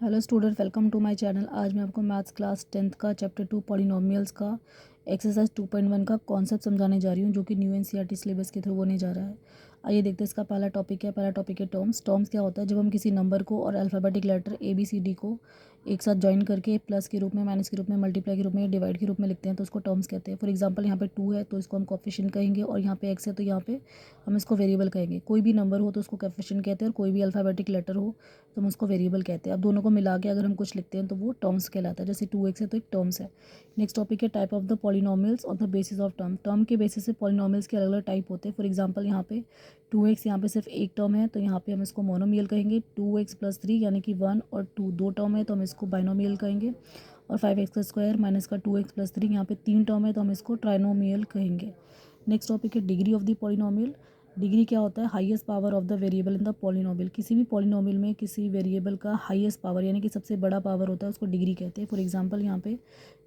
Hello student, welcome to my channel. आज मैं आपको मैथ्स क्लास 10th का चैप्टर 2 पॉलिनोमियल्स का एक्सरसाइज 2.1 का कॉन्सेप्ट समझाने जा रही हूँ, जो कि न्यू एनसीईआरटी सिलेबस के थ्रू होने जा रहा है। आइए देखते हैं इसका पहला टॉपिक है। पहला टॉपिक है टर्म्स। टर्म्स क्या होता है? जब हम किसी नंबर को और अल्फ़ाबेटिक लेटर ABCD को एक साथ ज्वाइन करके प्लस के रूप में, माइनस के रूप में, मल्टीप्लाई के रूप में या डिवाइड के रूप में लिखते हैं तो उसको टर्म्स कहते हैं। फॉर एग्जांपल यहाँ पे 2 है तो इसको हम कोएफिशिएंट कहेंगे, और यहाँ पे x है तो यहाँ पे हम इसको वेरिएबल कहेंगे। कोई भी नंबर हो तो उसको कोएफिशिएंट कहते हैं, और कोई भी अल्फ़ाबेटिक लेटर हो तो हम उसको वेरिएबल कहते हैं। अब दोनों को मिला के अगर हम कुछ लिखते हैं तो वो टर्म्स कहलाता है। जैसे 2x है तो एक टर्म्स है। नेक्स्ट टॉपिक है type of the polynomials on the basis of term. Term के बेसिस से पॉलिनोमियल्स के अलग अलग टाइप होते हैं। फॉर एग्जांपल यहाँ पे 2x, यहाँ पे सिर्फ एक टर्म है तो यहाँ पे हम इसको मोनोमियल कहेंगे। 2x + 3 यानी कि 1 और 2 दो टर्म है तो हम इसको बाइनोमियल कहेंगे। और 5x² माइनस का 2x + 3 यहाँ पे तीन टर्म है तो हम इसको ट्राइनोमियल कहेंगे। नेक्स्ट टॉपिक है degree of the polynomial. Degree क्या होता है? Highest power of the variable in the polynomial. किसी भी पॉलिनोमियल में किसी वेरिएबल का हाईएस्ट पावर यानी कि सबसे बड़ा पावर होता है, उसको डिग्री कहते हैं। फॉर एग्जांपल यहाँ पे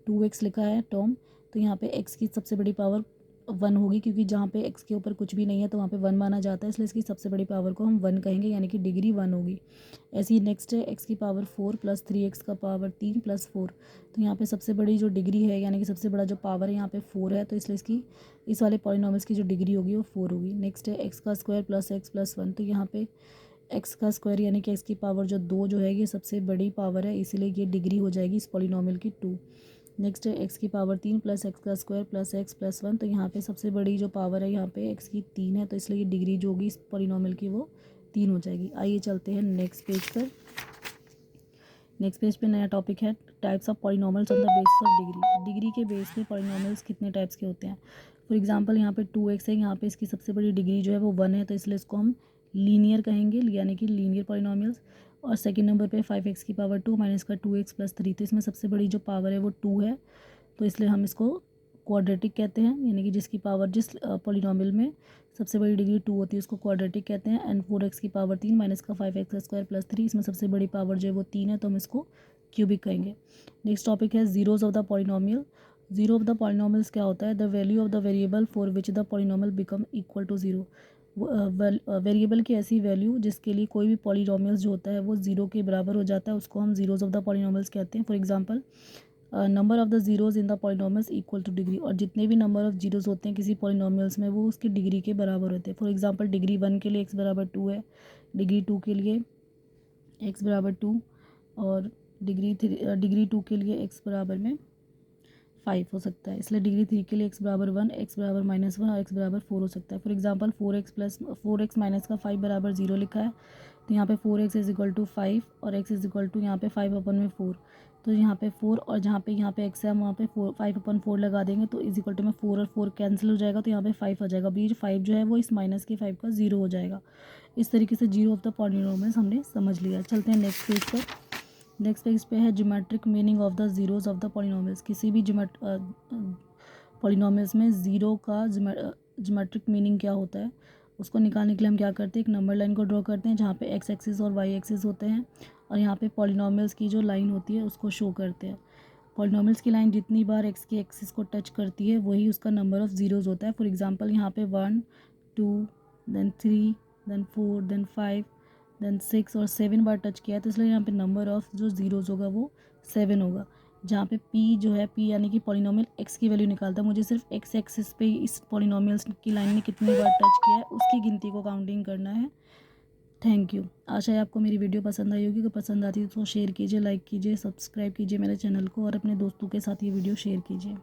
2x लिखा है टर्म, तो यहाँ पे x की सबसे बड़ी पावर 1 होगी, क्योंकि जहाँ पे x के ऊपर कुछ भी नहीं है तो वहाँ पे 1 माना जाता है, इसलिए इसकी सबसे बड़ी पावर को हम 1 कहेंगे, यानी कि डिग्री 1 होगी। ऐसे ही नेक्स्ट है x की पावर 4 + 3x का पावर 3 + 4, तो यहाँ पे सबसे बड़ी जो डिग्री है यानी कि सबसे बड़ा जो पावर है यहाँ पे 4 है, तो इसलिए इसकी इस वाले पॉलिनोमियल्स की जो डिग्री होगी वो 4 होगी। नेक्स्ट है x² + x + 1, तो यहाँ पे x का स्क्वायर यानी कि x की पावर जो 2 जो है ये सबसे बड़ी पावर है, इसीलिए ये डिग्री हो जाएगी इस पॉलिनोमियल की 2। नेक्स्ट है x की पावर 3 + x का स्क्वायर + x + 1, तो यहाँ पे सबसे बड़ी जो पावर है यहाँ पे x की 3 है, तो इसलिए ये डिग्री जो होगी इस पॉलिनोमियल की वो 3 हो जाएगी। आइए चलते हैं नेक्स्ट पेज पर। नेक्स्ट पेज पे नया टॉपिक है types of polynomials on the basis of degree. Degree के बेस पे पॉलिनोमियल्स कितने टाइप्स के होते हैं? फॉर एग्जांपल यहाँ पे 2x है, यहाँ पे इसकी सबसे बड़ी डिग्री जो है वो 1 है, तो इसलिए इसको हम लीनियर कहेंगे, यानी कि लीनियर पॉलिनोमियल्स। और सेकंड नंबर पे 5x की पावर 2 माइनस का 2x + 3, तो इसमें सबसे बड़ी जो पावर है वो 2 है, तो इसलिए हम इसको क्वाड्रेटिक कहते हैं, यानी कि जिसकी पावर जिस पॉलिनोमियल में सबसे बड़ी डिग्री 2 होती है उसको क्वाड्रेटिक कहते हैं। एंड 4x की पावर 3 माइनस का 5x² + 3, इसमें सबसे बड़ी पावर जो है वो 3 है, तो हम इसको क्यूबिक कहेंगे। नेक्स्ट टॉपिक है zeros of the polynomial. Zero of the polynomials क्या होता है? The value of the variable for which the polynomial become equal to zero. Variable की ऐसी वैल्यू जिसके लिए कोई भी पॉलिनोमियल्स जो होता है वो जीरो के बराबर हो जाता है, उसको हम जीरोज ऑफ द पॉलिनोमियल्स कहते हैं। For example number of the zeros in the polynomials equal two degree, और जितने भी नंबर ऑफ जीरोज होते हैं किसी पॉलिनोमियल्स में वो उसकी डिग्री के बराबर होते हैं। फॉर एग्जांपल डिग्री 1 के लिए x बराबर 2 है, डिग्री 2 के लिए x बराबर 2, और डिग्री 2 के लिए x बराबर में 5 हो सकता है। इसलिए डिग्री 3 के लिए x बराबर 1, x बराबर -1 और x बराबर 4 हो सकता है। फॉर एग्जांपल 4x माइनस का 5 बराबर 0 लिखा है, तो यहाँ पे 4x = 5 और x = यहाँ पे 5/4, तो यहाँ पे 4 और जहाँ पे x है हम वहाँ पे 5/4 लगा देंगे, तो = में 4 और 4 कैंसिल हो जाएगा, तो यहाँ पे 5 आ जाएगा। अब ये जो 5 जो है वो इस माइनस के 5 का 0 हो जाएगा। इस तरीके से जीरो ऑफ द पॉलिनोमियल्स हमने समझ लिया। चलते हैं नेक्स्ट पेज पर। नेक्स्ट पेज पे है geometric meaning of the zeros of the polynomials. किसी भी पॉलिनोमियल्स में ज़ीरो का ज्योमेट्रिक मीनिंग क्या होता है उसको निकालने के लिए हम क्या करते हैं? एक नंबर लाइन को ड्रॉ करते हैं जहाँ पे x एक्सिस और y एक्सिस होते हैं, और यहाँ पे पॉलिनोमियल्स की जो लाइन होती है उसको शो करते हैं। पॉलिनोमियल्स की लाइन जितनी बार x के एक्सिस को टच करती है वही उसका नंबर ऑफ जीरोज होता है। फॉर एग्जांपल यहाँ पे 1 2 देन 3 देन 4 देन 5 देन 6 और 7 बार टच किया है, तो इसलिए यहाँ पे नंबर ऑफ जो जीरोज होगा वो 7 होगा। जहाँ पे p जो है, p यानी कि पॉलिनोमियल x की वैल्यू निकालता है, मुझे सिर्फ x एक्सिस पे इस पॉलिनोमियल्स की लाइन ने कितनी बार टच किया है उसकी गिनती को काउंटिंग करना है। Thank you. आशा है आपको मेरी वीडियो पसंद आई होगी। अगर पसंद आती है तो शेयर कीजिए, लाइक कीजिए, सब्सक्राइब कीजिए मेरे चैनल को, और अपने दोस्तों के साथ ये वीडियो शेयर कीजिए।